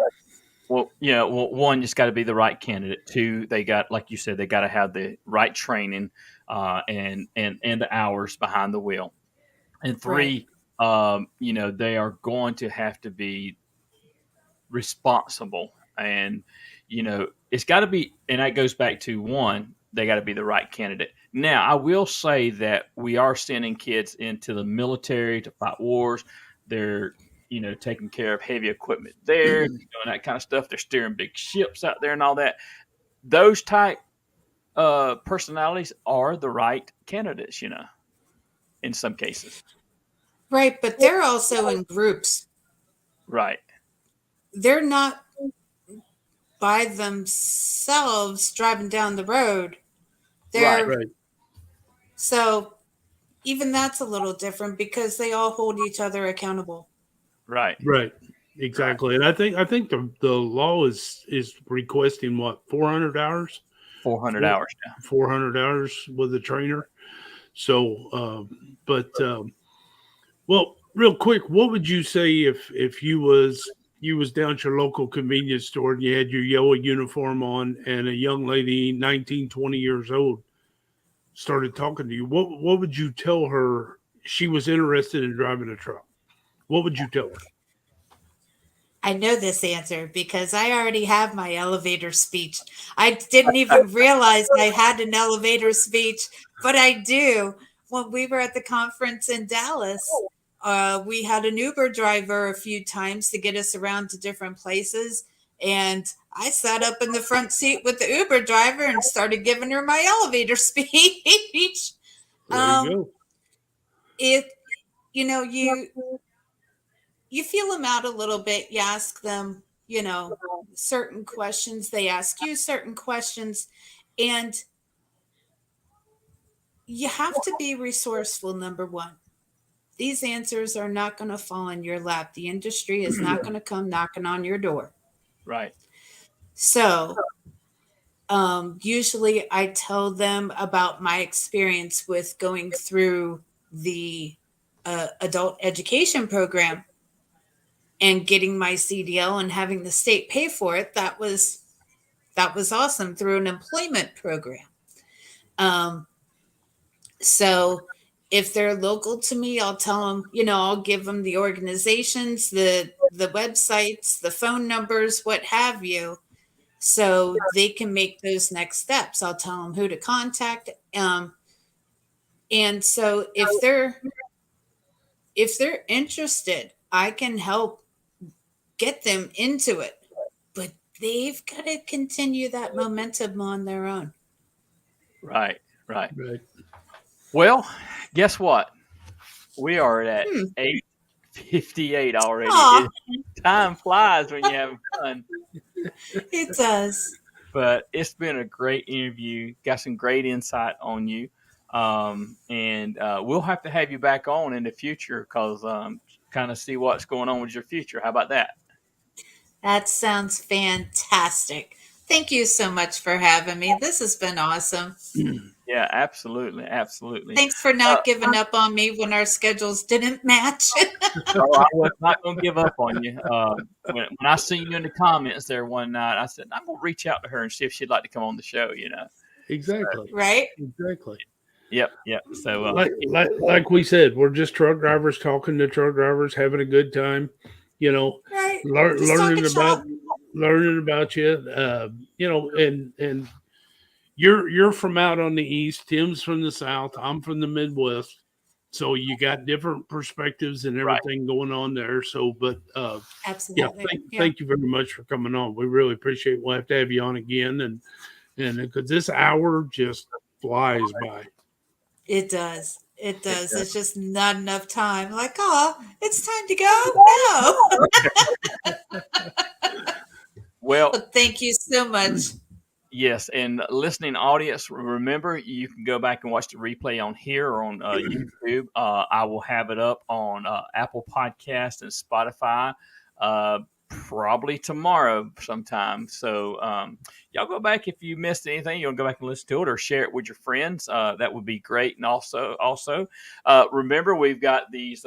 Well, you know, one, it's got to be the right candidate. Two, they got, like you said, they got to have the right training and the hours behind the wheel. And three, you know, they are going to have to be responsible. And, you know, it's got to be, and that goes back to one, they got to be the right candidate. Now, I will say that we are sending kids into the military to fight wars. They're, you know, taking care of heavy equipment there, doing that kind of stuff. They're steering big ships out there and all that. Those type personalities are the right candidates, you know, in some cases. Right, but they're also in groups. Right. They're not by themselves driving down the road. They're Right. so even that's a little different because they all hold each other accountable. Right. Right. Exactly. And I think the law is requesting what, 400 hours? 400 hours now. 400 hours with a trainer. So, well, real quick, what would you say if you was down at your local convenience store and you had your yellow uniform on and a young lady, 19, 20 years old, started talking to you? What would you tell her? She was interested in driving a truck. What would you tell her? I know this answer because I already have my elevator speech. I didn't even realize I had an elevator speech, but I do. When we were at the conference in Dallas, we had an Uber driver a few times to get us around to different places. And I sat up in the front seat with the Uber driver and started giving her my elevator speech. There you go. If you know, you feel them out a little bit. You ask them, certain questions. They ask you certain questions. And you have to be resourceful, number one. These answers are not going to fall in your lap. The industry is not going to come knocking on your door. Right. So usually I tell them about my experience with going through the adult education program and getting my CDL and having the state pay for it. That was awesome through an employment program. So if they're local to me, I'll tell them, I'll give them the organizations, the websites, the phone numbers, what have you, so they can make those next steps. I'll tell them who to contact. And so if they're interested, I can help get them into it, but they've got to continue that momentum on their own. Right. Well, guess what? We are at 8:58 already. Time flies when you're having fun. It does. But it's been a great interview. Got some great insight on you. And we'll have to have you back on in the future because kind of see what's going on with your future. How about that? That sounds fantastic. Thank you so much for having me. This has been awesome. Yeah, absolutely. Thanks for not giving up on me when our schedules didn't match. Oh, I was not going to give up on you. When I seen you in the comments there one night, I said, I'm going to reach out to her and see if she'd like to come on the show, Exactly. Right? Exactly. Yep. So, like we said, we're just truck drivers talking to truck drivers, having a good time, right. learning about you, and you're from out on the east. Tim's from the south. I'm from the Midwest. So you got different perspectives and everything going on there. So, but absolutely, thank you very much for coming on. We really appreciate it. We'll have to have you on again, and because this hour just flies by. It does. It's just not enough time. Like, it's time to go. No. Well, thank you so much. Yes, and listening audience, remember you can go back and watch the replay on here or on YouTube. I will have it up on Apple Podcast and Spotify probably tomorrow sometime. So y'all go back if you missed anything. You'll go back and listen to it or share it with your friends. That would be great. And also remember we've got these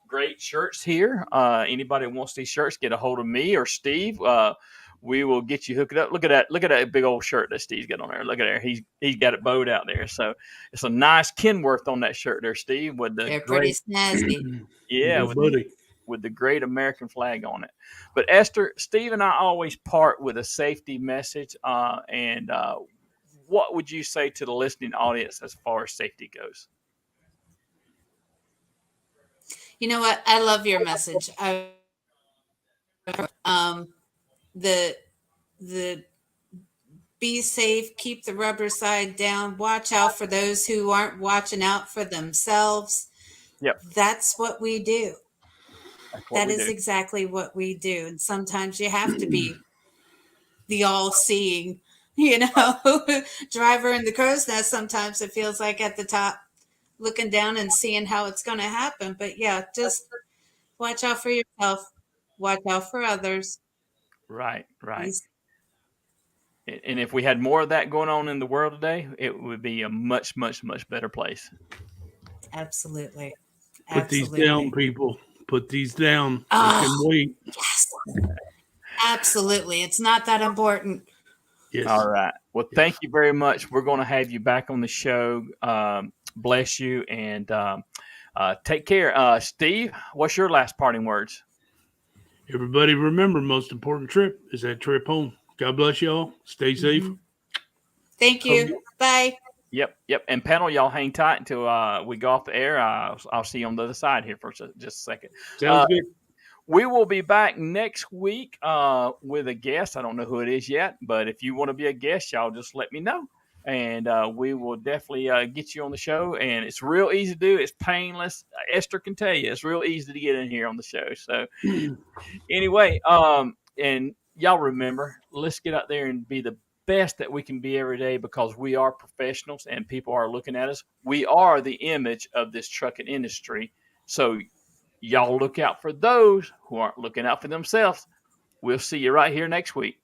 great shirts here. Anybody who wants these shirts, get a hold of me or Steve. We will get you hooked up. Look at that big old shirt that Steve's got on there. Look at there. He's got it bowed out there. So it's a nice Kenworth on that shirt there, Steve. With the they're pretty snazzy. Yeah, with the great American flag on it. But Esther, Steve and I always part with a safety message. And what would you say to the listening audience as far as safety goes? You know what? I love your message. The be safe, keep the rubber side down, watch out for those who aren't watching out for themselves. Yep. That's what we do. That is exactly what we do. And sometimes you have to be the all-seeing, driver in the crow's nest. Sometimes it feels like at the top, looking down and seeing how it's going to happen. But yeah, just watch out for yourself. Watch out for others. Right. And if we had more of that going on in the world today, it would be a much, much, much better place. Absolutely. Put these down, people. Put these down. They can wait. Yes. Absolutely. It's not that important. Yes. All right. Well, thank you very much. We're going to have you back on the show. Bless you and take care. Steve, what's your last parting words? Everybody remember, most important trip is that trip home. God bless y'all. Stay safe. Thank you. Bye. Yep. And panel, y'all hang tight until we go off the air. I'll see you on the other side here for just a second. Sounds good. We will be back next week with a guest. I don't know who it is yet, but if you want to be a guest, y'all just let me know. And we will definitely get you on the show. And it's real easy to do. It's painless. Esther can tell you it's real easy to get in here on the show. So anyway, and y'all remember, let's get out there and be the best that we can be every day, because we are professionals and people are looking at us. We are the image of this trucking industry. So y'all look out for those who aren't looking out for themselves. We'll see you right here next week.